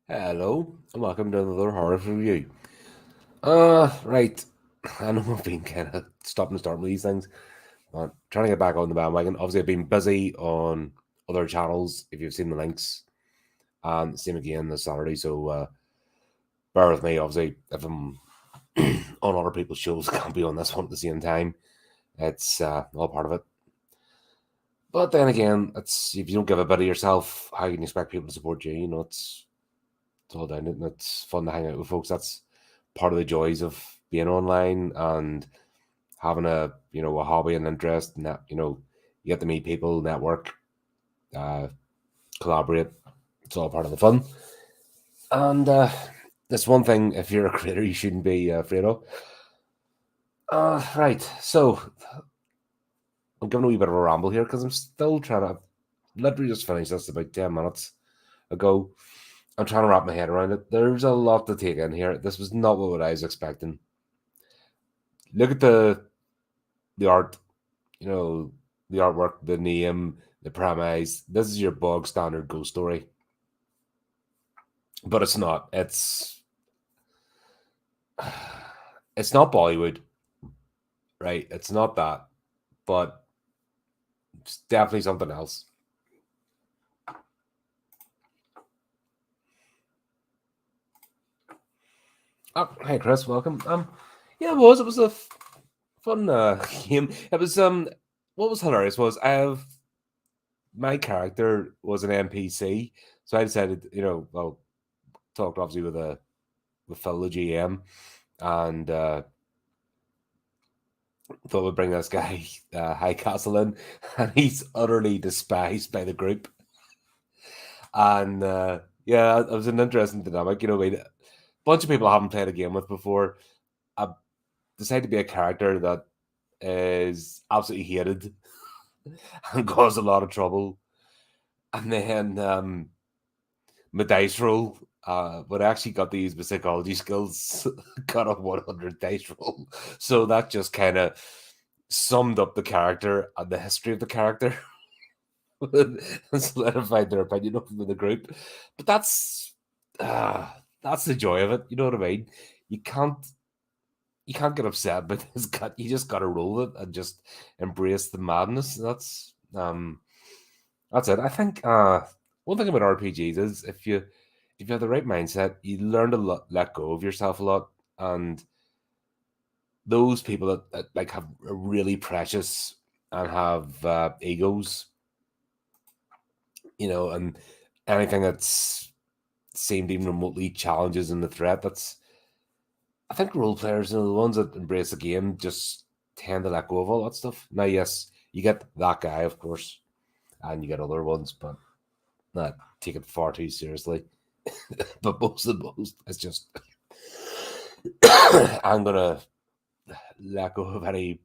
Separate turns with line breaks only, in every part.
Hello, and welcome to another horror review. Right. I know I've been kind of stopping and starting with these things, but trying to get back on the bandwagon. Obviously, I've been busy on other channels, if you've seen the links, and same again this Saturday, so bear with me. Obviously, if I'm on other people's shows, I can't be on this one at the same time. It's all part of it. But then again, it's if you don't give a bit of yourself, how can you expect people to support you? It's all down it, and it's fun to hang out with folks. That's part of the joys of being online and having a hobby and interest, and that you get to meet people, network, uh, collaborate. It's all part of the fun. And that's one thing. If you're a creator, you shouldn't be afraid of. Right. So I'm giving a wee bit of a ramble here because I'm still trying to. Literally just finished this about 10 minutes ago. I'm trying to wrap my head around it. There's a lot to take in here. This was not what I was expecting. Look at the art, the artwork, the name, the premise. This is your bog standard ghost story, but it's not. It's not Bollywood, right? It's not that, but it's definitely something else. Oh, hey Chris, welcome. Yeah, it was a fun game. It was what was hilarious was my character was an NPC, so I decided, well, talked obviously with Phil the GM, and thought we'd bring this guy High Castle in, and he's utterly despised by the group. And yeah, it was an interesting dynamic. A bunch of people I haven't played a game with before. I decided to be a character that is absolutely hated and caused a lot of trouble. And then my dice roll, but I actually got to use my psychology skills, got a 100 dice roll. So that just kind of summed up the character and the history of the character and solidified their opinion of the group. But that's the joy of it. You know what I mean? You can't you can't get upset about this cut. You just got to roll it and just embrace the madness. That's it. I think one thing about RPGs is if you have the right mindset, you learn to let go of yourself a lot. And those people that like have are really precious and have egos, and anything that's seemed even remotely challenges in the threat, that's I think role players, the ones that embrace the game, just tend to let go of all that stuff. Now, yes, you get that guy, of course, and you get other ones, but not take it far too seriously. But most of most, it's just I'm gonna let go of any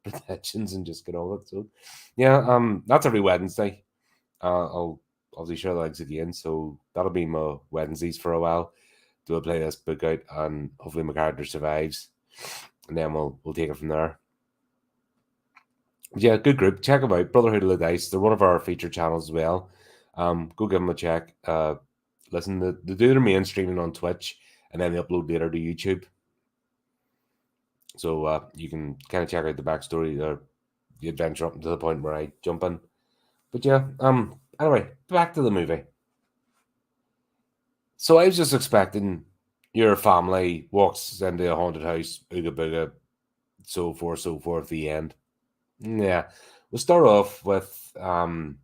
pretensions and just get on with it. So, yeah, that's every Wednesday. I'll obviously share the links again, so that'll be my Wednesdays for a while. Do I play this book out, and hopefully my character survives, and then we'll take it from there. Yeah, good group. Check them out, Brotherhood of the Dice. They're one of our featured channels as well. Go give them a check. Listen, they do their main streaming on Twitch, and then they upload later to YouTube. So you can kind of check out the backstory or the adventure up to the point where I jump in. But yeah, anyway, back to the movie. So I was just expecting your family walks into a haunted house, ooga booga, so forth, the end. Yeah. We'll start off with Baron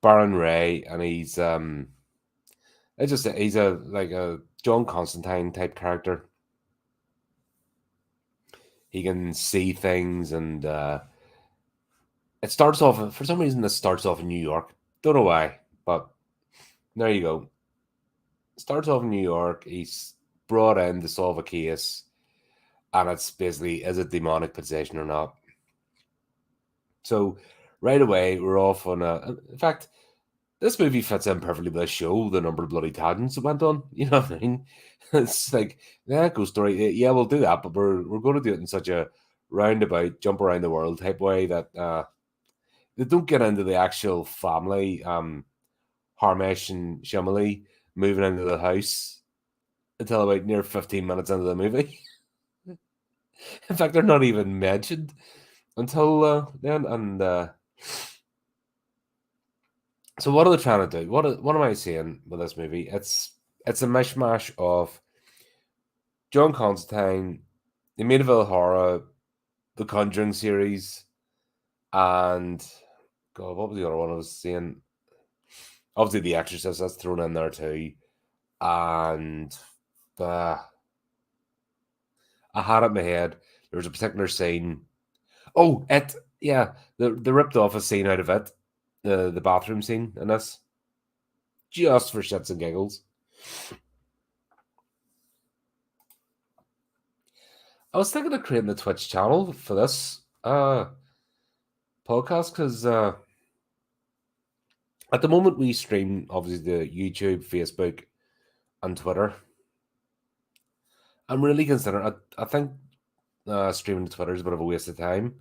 Ray, and he's a like a John Constantine type character. He can see things, and it starts off for some reason. This starts off in New York. Don't know why, but there you go. Starts off in New York. He's brought in to solve a case, and it's basically, is it demonic possession or not? So right away we're off on a. In fact, this movie fits in perfectly with the show, the number of bloody tangents it went on. You know what I mean? It's like, yeah, ghost story. Yeah, we'll do that, but we're going to do it in such a roundabout, jump around the world type way that they don't get into the actual family, Harmesh and Shamali. moving into the house until about near 15 minutes into the movie. In fact, they're not even mentioned until then. And so, what are they trying to do? What am I saying with this movie? It's a mishmash of John Constantine, the Amityville Horror, the Conjuring series, and God, what was the other one I was saying? Obviously, The Exorcist, that's thrown in there too. And I had it in my head. There was a particular scene. Oh, it, yeah, the ripped off a scene out of it, the bathroom scene in this, just for shits and giggles. I was thinking of creating the Twitch channel for this podcast because at the moment we stream obviously the YouTube, Facebook, and Twitter. I'm really considering. I think streaming to Twitter is a bit of a waste of time,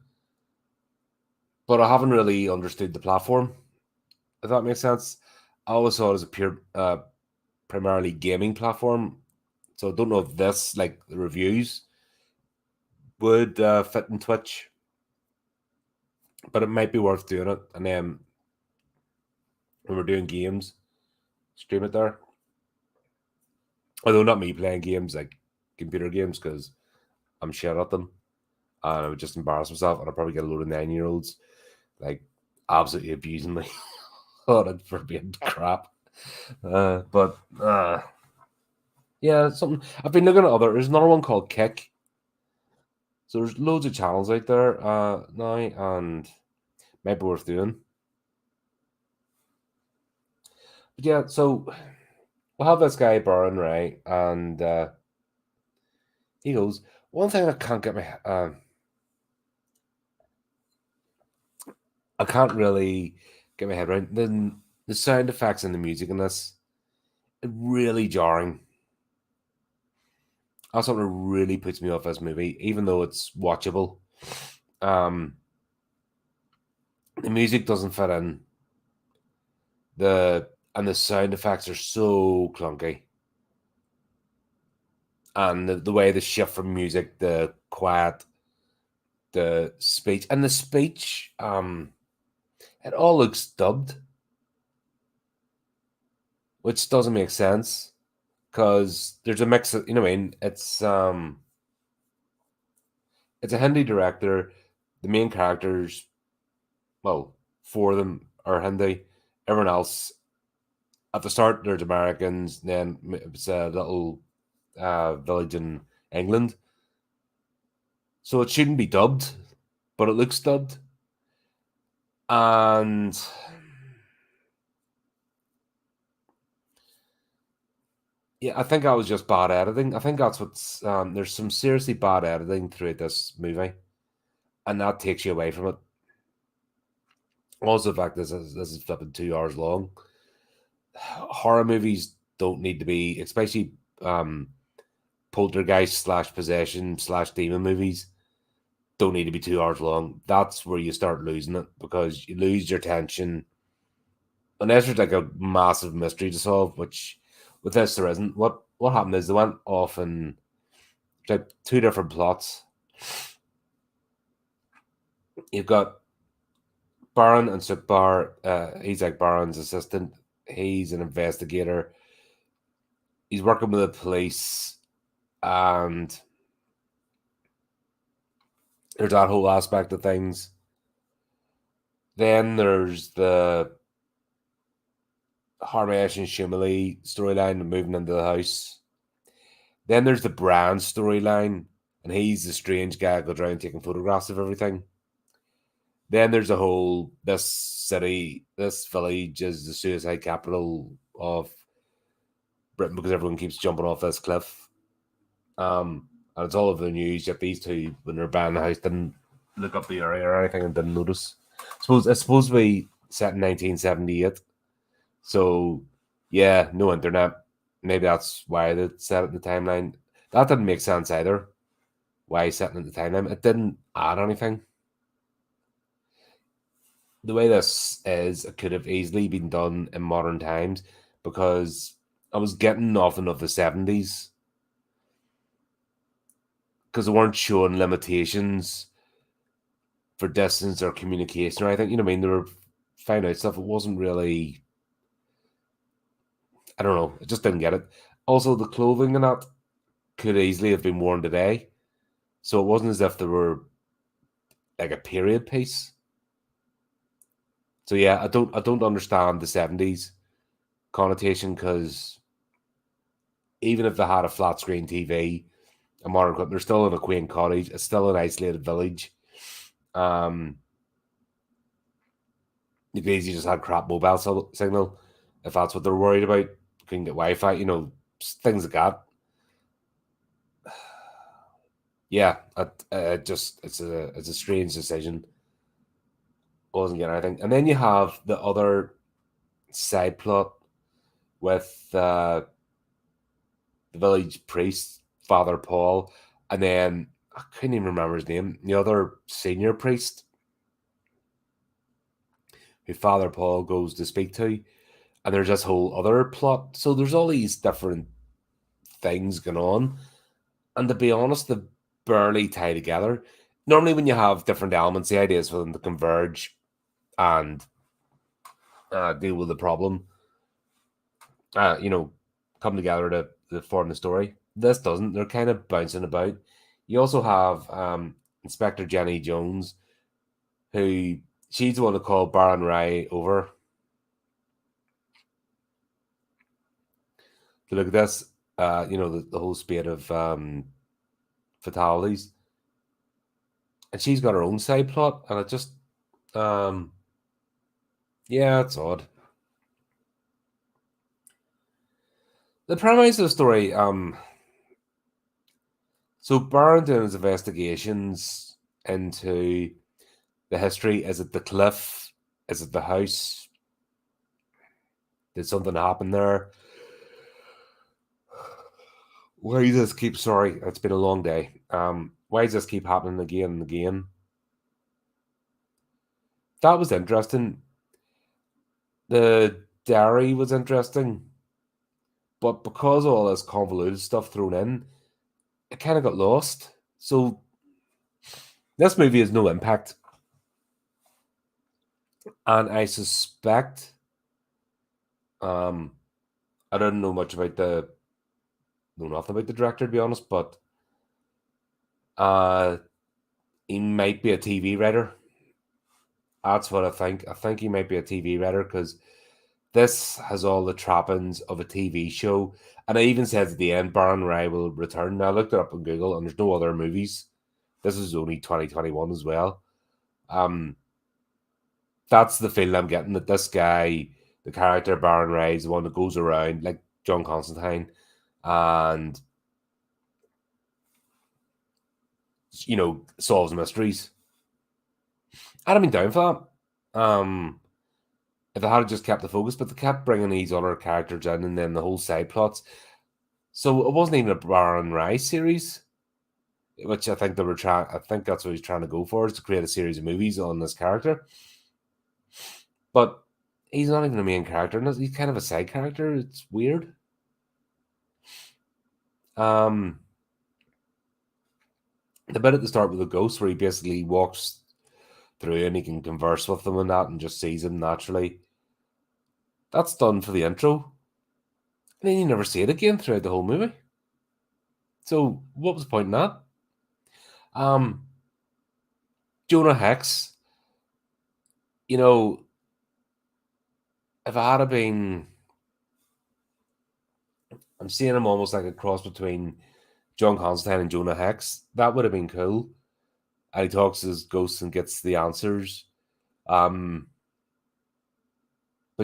but I haven't really understood the platform. If that makes sense, I always saw it as a pure, primarily gaming platform. So I don't know if this, like the reviews, would fit in Twitch, but it might be worth doing it. And then when we're doing games, stream it there. Although not me playing games like computer games because I'm shit at them, and I would just embarrass myself, and I'd probably get a load of 9-year-olds like absolutely abusing me on it for being crap. But yeah, something I've been looking at other. There's another one called Kick. So there's loads of channels out there now, and might be worth doing. But yeah, so we'll have this guy Burren, right? And he goes, one thing I can't get my I can't really get my head around. The sound effects and the music in this, really jarring. That's something that really puts me off this movie, even though it's watchable. The music doesn't fit in. The sound effects are so clunky. And the way the shift from music, the quiet, the speech, and the speech, it all looks dubbed, which doesn't make sense because there's a mix of, you know what I mean? It's a Hindi director. The main characters, well, 4 of them are Hindi. Everyone else, at the start, there's Americans. Then it's a little village in England. So it shouldn't be dubbed, but it looks dubbed. And yeah, I think that was just bad editing. I think that's what's there's some seriously bad editing throughout this movie, and that takes you away from it. Also, the fact this is flipping 2 hours long. Horror movies don't need to be, especially poltergeist slash possession slash demon movies, don't need to be 2 hours long. That's where you start losing it because you lose your tension. Unless there's like a massive mystery to solve, which with this there isn't. What happened is they went off and like 2 different plots. You've got Baron and Sukbar. He's like Baron's assistant. He's an investigator. He's working with the police, and there's that whole aspect of things. Then there's the Harmesh and Shimley storyline moving into the house. Then there's the Bran storyline, and he's the strange guy who goes around taking photographs of everything. Then there's a whole, this city, this village is the suicide capital of Britain because everyone keeps jumping off this cliff. And it's all over the news. Yet these two, when they're buying the house, didn't look up the area or anything and didn't notice. It's supposed to be set in 1978. So, yeah, no internet. Maybe that's why they set it in the timeline. That didn't make sense either. Why setting it in the timeline? It didn't add anything. The way this is, it could have easily been done in modern times because I was getting nothing of the 70s because they weren't showing limitations for distance or communication or anything. You know what I mean? They were finding out stuff. It wasn't really, I don't know. I just didn't get it. Also, the clothing in that could easily have been worn today. So it wasn't as if they were like a period piece. So yeah, I don't understand the 70s connotation, because even if they had a flat screen TV, a modern equipment, they're still in a quaint cottage. It's still an isolated village. Um, you basically just had crap mobile signal, if that's what they're worried about. Couldn't get Wi-Fi, things like that. Yeah, it's a strange decision. Wasn't getting anything, and then you have the other side plot with the village priest, Father Paul, and then I couldn't even remember his name. The other senior priest who Father Paul goes to speak to, and there's this whole other plot. So there's all these different things going on, and to be honest, they barely tie together. Normally, when you have different elements, the idea is for them to converge and deal with the problem. Uh, you know, come together to form the story. This doesn't. They're kind of bouncing about. You also have Inspector Jenny Jones, who she's the one to call Baron Rai over to look at this. The whole spate of fatalities, and she's got her own side plot, and it just, yeah, it's odd. The premise of the story, so Baron doing his investigations into the history. Is it the cliff? Is it the house? Did something happen there? Why does this keep? Sorry, it's been a long day. Why does this keep happening again and again? That was interesting. The dairy was interesting, but because of all this convoluted stuff thrown in, it kind of got lost. So this movie has no impact, and I suspect, um, I don't know much about know nothing about the director, to be honest, but uh, he might be a TV writer. That's what I think. I think he might be a TV writer, because this has all the trappings of a TV show. And I even said at the end, Baron Rai will return. Now, I looked it up on Google, and there's no other movies. This is only 2021 as well. That's the feeling I'm getting, that this guy, the character Baron Rai, is the one that goes around like John Constantine and, solves mysteries. I'd have been down for that. If they had just kept the focus, but they kept bringing these other characters in, and then the whole side plots. So it wasn't even a Baron Rai series, which I think they were trying. I think that's what he's trying to go for, is to create a series of movies on this character. But he's not even a main character, and he's kind of a side character. It's weird. The bit at the start with the ghost, where he basically walks through and he can converse with them and that, and just sees them naturally. That's done for the intro, and then you never see it again throughout the whole movie. So what was the point in that? Jonah Hex, if I had been, I'm seeing him almost like a cross between John Constantine and Jonah Hex. That would have been cool. And he talks to his ghosts and gets the answers. But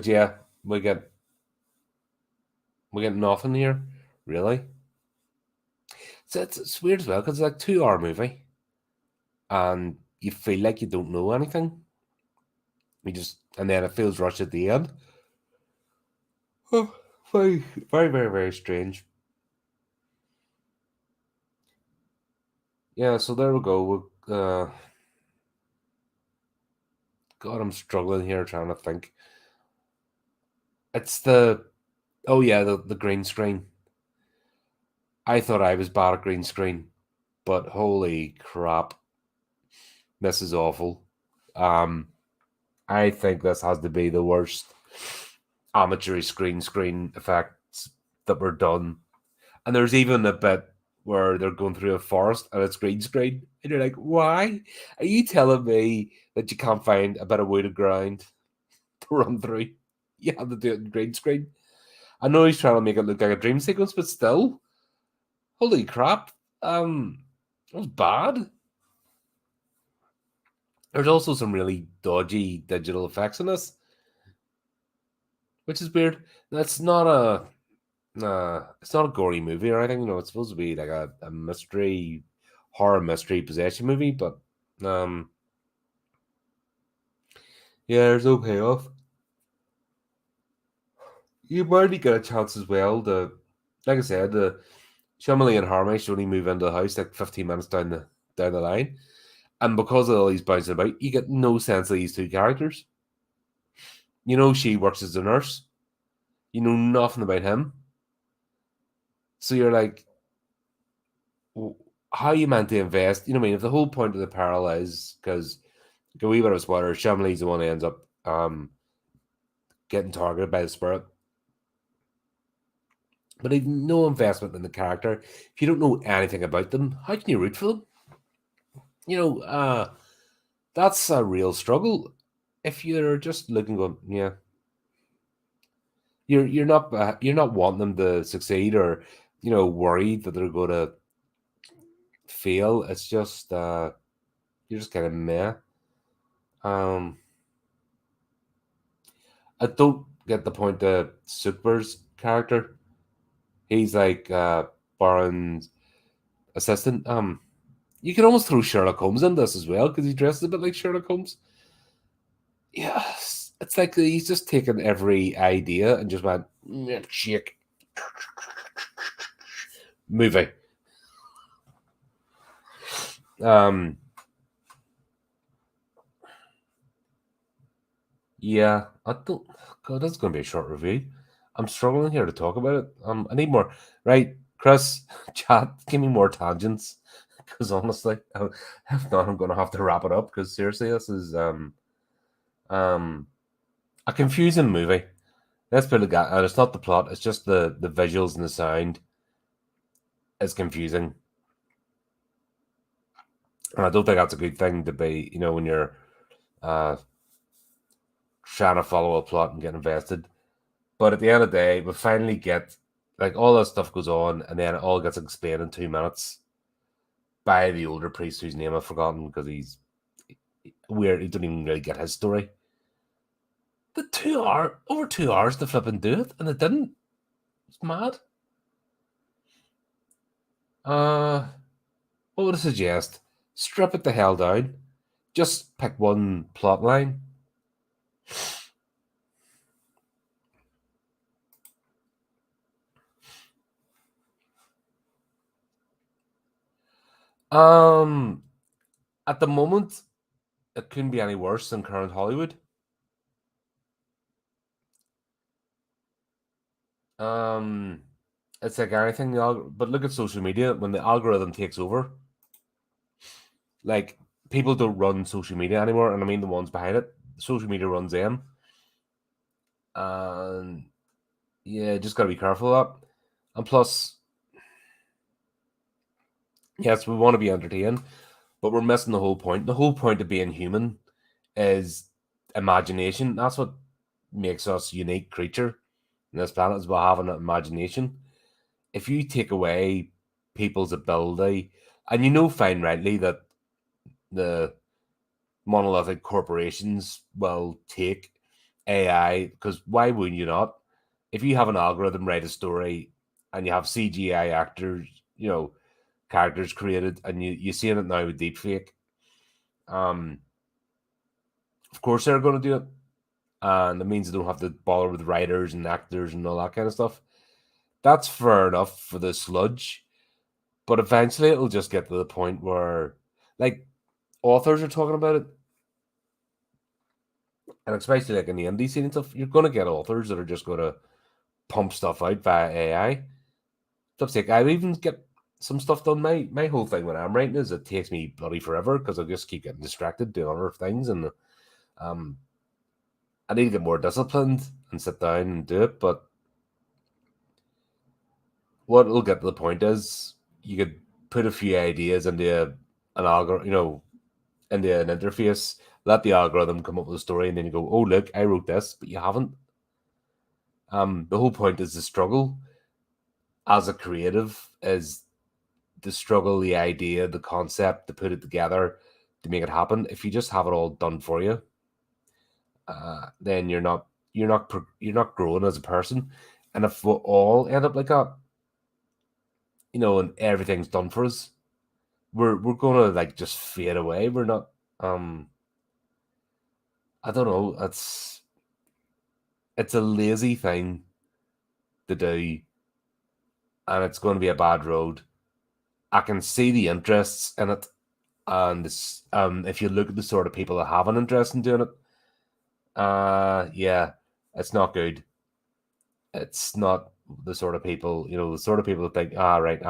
yeah, we get nothing here, really. So it's weird as well, because it's like a 2 hour movie, and you feel like you don't know anything. And then it feels rushed at the end. Oh, very, very, very, very strange. Yeah, so there we go. God, I'm struggling here trying to think. It's the Oh yeah, the green screen. I thought I was bad at green screen, but holy crap, this is awful. Um, I think this has to be the worst amateur screen effects that were done. And there's even a bit where they're going through a forest and it's green screen, and you're like, why? Are you telling me that you can't find a bit of wooded ground to run through? You have to do it in green screen. I know he's trying to make it look like a dream sequence, but still, holy crap. It was bad. There's also some really dodgy digital effects in this, which is weird. That's not a it's not a gory movie or anything. You know, it's supposed to be like a mystery, horror mystery possession movie, but um, yeah, there's no payoff. You barely get a chance as well to, like I said, the Shyamalan and Harmony should only move into the house like 15 minutes down the line, and because of all these bouncing about, you get no sense of these two characters. You know, she works as a nurse. You know nothing about him, so you're like, how are you meant to invest? You know what I mean? If the whole point of the parallel is because go wee bit of a spoiler, Shyamalan's the one who ends up getting targeted by the spirit. But if no investment in the character, if you don't know anything about them, how can you root for them? You know, that's a real struggle. If you're just looking, going, yeah, you're not wanting them to succeed or worried that they're going to fail. It's just you're just kind of meh. Um, I don't get the point of Super's character. He's like Baron's assistant. You can almost throw Sherlock Holmes in this as well because he dresses a bit like Sherlock Holmes. Yes, it's like he's just taken every idea and just went shake movie. Um, yeah, I don't. God, that's going to be a short review. I'm struggling here to talk about it. I need more. Right, Chris, chat. Give me more tangents because honestly, if not, I'm going to have to wrap it up. Because seriously, this is um a confusing movie. Let's put it that, and it's not the plot; it's just the visuals and the sound is confusing, and I don't think that's a good thing to be. You know, when you're uh trying to follow a plot and get invested. But at the end of the day, we finally get like all that stuff goes on, and then it all gets explained in 2 minutes by the older priest whose name I've forgotten because he's weird. He didn't even really get his story. The 2 hour over 2 hours to flip and do it, and it didn't. It's mad. What would I suggest? Strip it the hell down. Just pick one plot line. Um, at the moment, it couldn't be any worse than current Hollywood. Um, it's like anything, but look at social media. When the algorithm takes over, like people don't run social media anymore, and I mean the ones behind it. Social media runs them, and yeah, just gotta be careful of that. And plus, yes, we want to be entertained, but we're missing the whole point. The whole point of being human is imagination. That's what makes us unique creature in this planet is about having an imagination. If you take away people's ability, and fine rightly that the monolithic corporations will take AI because why would you not? If you have an algorithm write a story and you have CGI actors, characters created, and you seeing it now with deepfake, um, of course they're going to do it, and it means they don't have to bother with writers and actors and all that kind of stuff. That's fair enough for the sludge, but eventually it'll just get to the point where, like, authors are talking about it, and especially like in the indie scene and stuff, you're going to get authors that are just going to pump stuff out via AI. Stuff's like I even get some stuff done. My whole thing when I'm writing is it takes me bloody forever because I just keep getting distracted doing other things, and um, I need to get more disciplined and sit down and do it. But what will get to the point is you could put a few ideas into an algorithm, into an interface, let the algorithm come up with a story, and then you go, "Oh, look, I wrote this," but you haven't. The whole point is the struggle as a creative is the struggle, the idea, the concept, to put it together, to make it happen. If you just have it all done for you, then you're not growing as a person. And if we all end up like that, and everything's done for us, we're gonna like just fade away. We're not. I don't know. It's a lazy thing to do, and it's going to be a bad road. I can see the interests in it, and if you look at the sort of people that have an interest in doing it, yeah, it's not good. It's not the sort of people, the sort of people that think, right,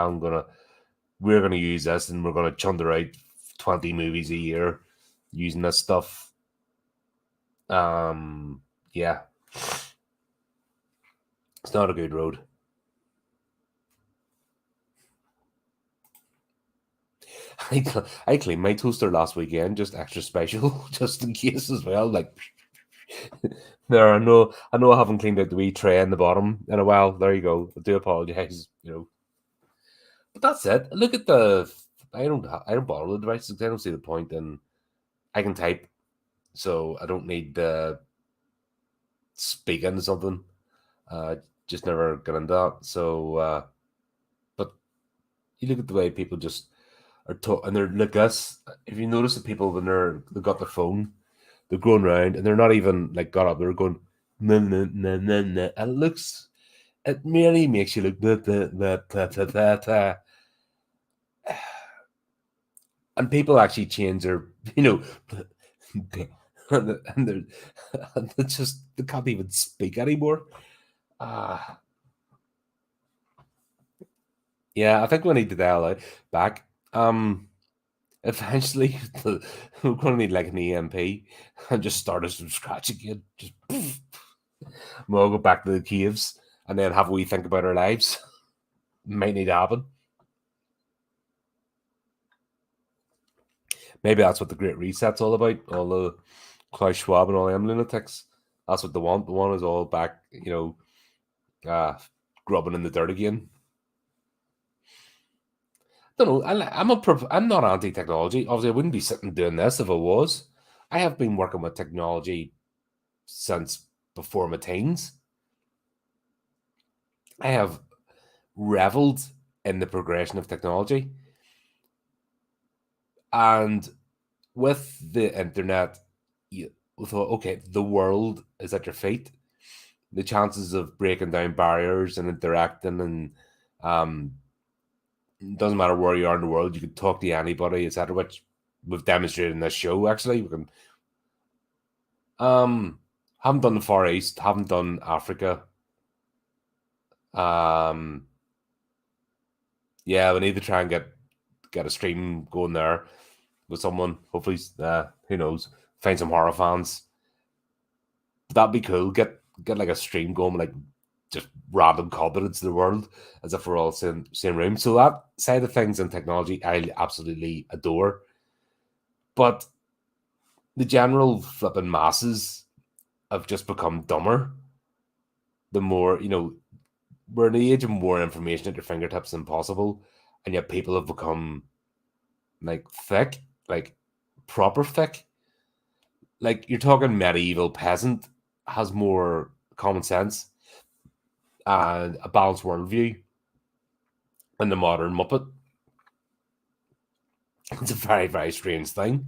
we're gonna use this and we're gonna chunder out 20 movies a year using this stuff. Yeah, it's not a good road. I cleaned my toaster last weekend, just extra special, just in case as well. Like, I know I haven't cleaned out the wee tray in the bottom in a while. There you go. I do apologize. But that's it. Look at the. I don't bother the devices. I don't see the point, and I can type, so I don't need to speak into something. Just never got into that. So, but you look at the way people just are and they're like us. If you notice the people when they've got their phone, they're going around and they're not even like got up. They're going nah, nah, nah, nah, nah. And it merely makes you look and people actually change their and they just they can't even speak anymore. Yeah, I think we need to dial out back. Eventually, we're going to need like an EMP and just start us from scratch again. Just we'll all go back to the caves and then have a wee think about our lives. Might need to happen. Maybe that's what the Great Reset's all about. All the Klaus Schwab and all them lunatics. That's what they want. The one is all back, grubbing in the dirt again. I don't know. I'm not anti-technology. Obviously, I wouldn't be sitting doing this if I was. I have been working with technology since before my teens. I have reveled in the progression of technology. And with the internet, you thought, okay, the world is at your feet. The chances of breaking down barriers and interacting and doesn't matter where you are in the world, you can talk to anybody, etc. Which we've demonstrated in this show. Actually, we can. Haven't done the Far East, haven't done Africa. Yeah, we need to try and get a stream going there with someone. Hopefully, who knows, find some horror fans. That'd be cool. Get like a stream going, like just random continents of the world, as if we're all same room. So that side of things and technology, I absolutely adore. But the general flipping masses have just become dumber. The more we're in the age of more information at your fingertips than possible, and yet people have become like thick, like proper thick. Like you're talking medieval peasant has more common sense and a balanced worldview than the modern Muppet. It's a very, very strange thing.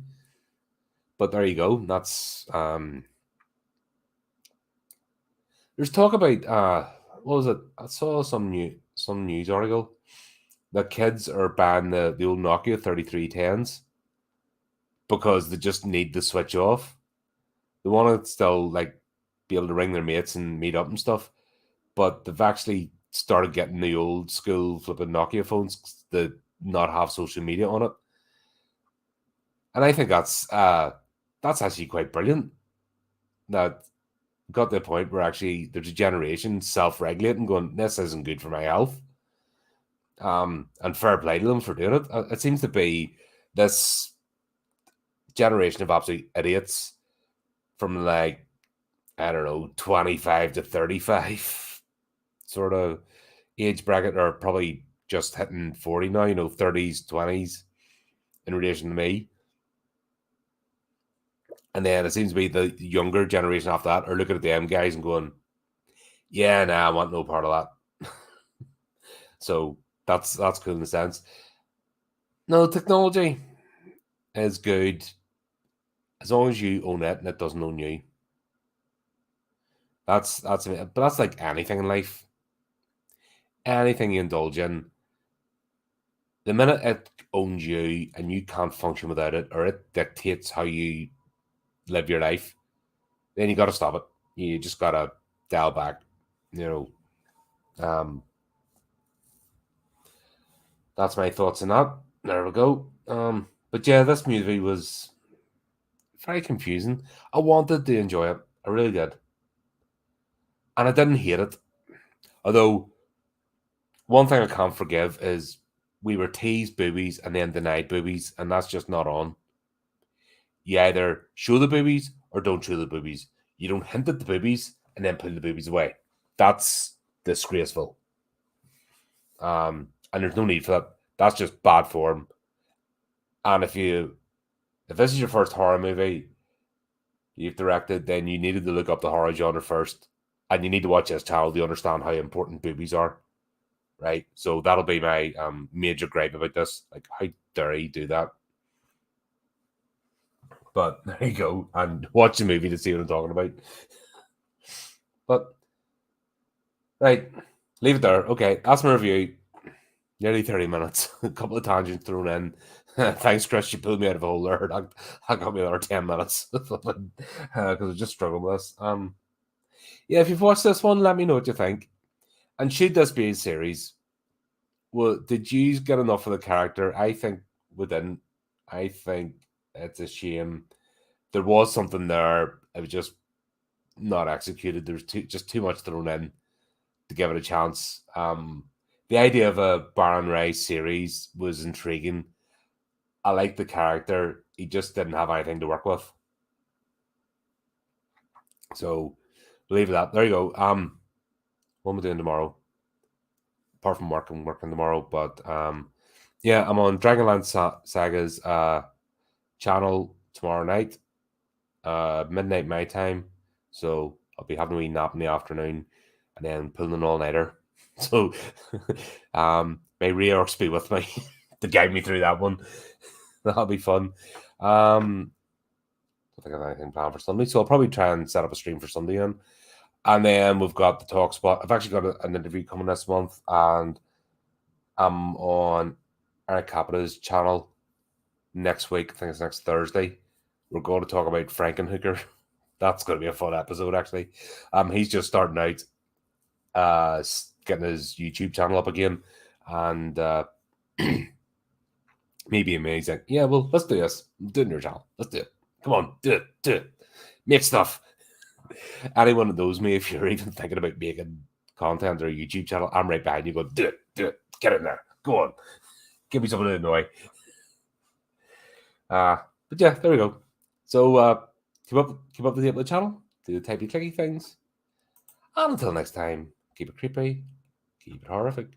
But there you go. That's there's talk about what was it? I saw some news article that kids are banning the old Nokia 3310s because they just need to switch off. They want to still like be able to ring their mates and meet up and stuff, but they've actually started getting the old school flipping Nokia phones that not have social media on it. And I think that's actually quite brilliant. That got to the point where actually there's a generation self-regulating, going, this isn't good for my health. And fair play to them for doing it. It seems to be this generation of absolute idiots from like, I don't know, 25 to 35 sort of age bracket, or probably just hitting 40 now, 30s, 20s in relation to me. And then it seems to be the younger generation after that are looking at them guys and going, yeah, nah, I want no part of that. So that's cool in a sense. No, technology is good as long as you own it and it doesn't own you. But that's like anything in life. Anything you indulge in, the minute it owns you and you can't function without it, or it dictates how you live your life, then you got to stop it. You just got to dial back, That's my thoughts on that. There we go. But yeah, this movie was very confusing. I wanted to enjoy it. I really did. And I didn't hate it. Although, one thing I can't forgive is we were teased boobies and then denied boobies, and that's just not on. You either show the boobies or don't show the boobies. You don't hint at the boobies and then pull the boobies away. That's disgraceful. And there's no need for that. That's just bad form. And if this is your first horror movie you've directed, then you needed to look up the horror genre first. And you need to watch this channel to understand how important boobies are. Right? So that'll be my major gripe about this. Like, how dare he do that? But there you go. And watch the movie to see what I'm talking about. But, right. Leave it there. Okay, that's my review. Nearly 30 minutes. A couple of tangents thrown in. Thanks, Chris. You pulled me out of a hole there. That got me another 10 minutes. Because I just struggled with this. Yeah, if you've watched this one, let me know what you think. And should this be a series? Well, did you get enough of the character? I think we didn't. I think it's a shame. There was something there. It was just not executed. There was just too much thrown in to give it a chance. The idea of a Baron Ray series was intriguing. I liked the character. He just didn't have anything to work with. So, leave it at that. There you go. What am I doing tomorrow? Apart from work, I'm working tomorrow. But yeah, I'm on Dragonlance Saga's channel tomorrow night, midnight my time. So I'll be having a wee nap in the afternoon and then pulling an all-nighter. So may Reorx be with me to guide me through that one. That'll be fun. I don't think I have anything planned for Sunday, so I'll probably try and set up a stream for Sunday then. And then we've got the talk spot. I've actually got an interview coming this month, and I'm on Eric Capita's channel next week. I think it's next Thursday. We're going to talk about Frankenhooker. That's going to be a fun episode, actually. He's just starting out, getting his YouTube channel up again, and maybe amazing. Yeah, well, let's do this. Do it in your channel. Let's do it. Come on, do it. Make stuff. Anyone that knows me, if you're even thinking about making content or a YouTube channel, I'm right behind you. Go, do it. Get in there. Go on. Give me something to annoy. But yeah, there we go. So keep up to date with the channel. Do the typey clicky things. And until next time, keep it creepy, keep it horrific.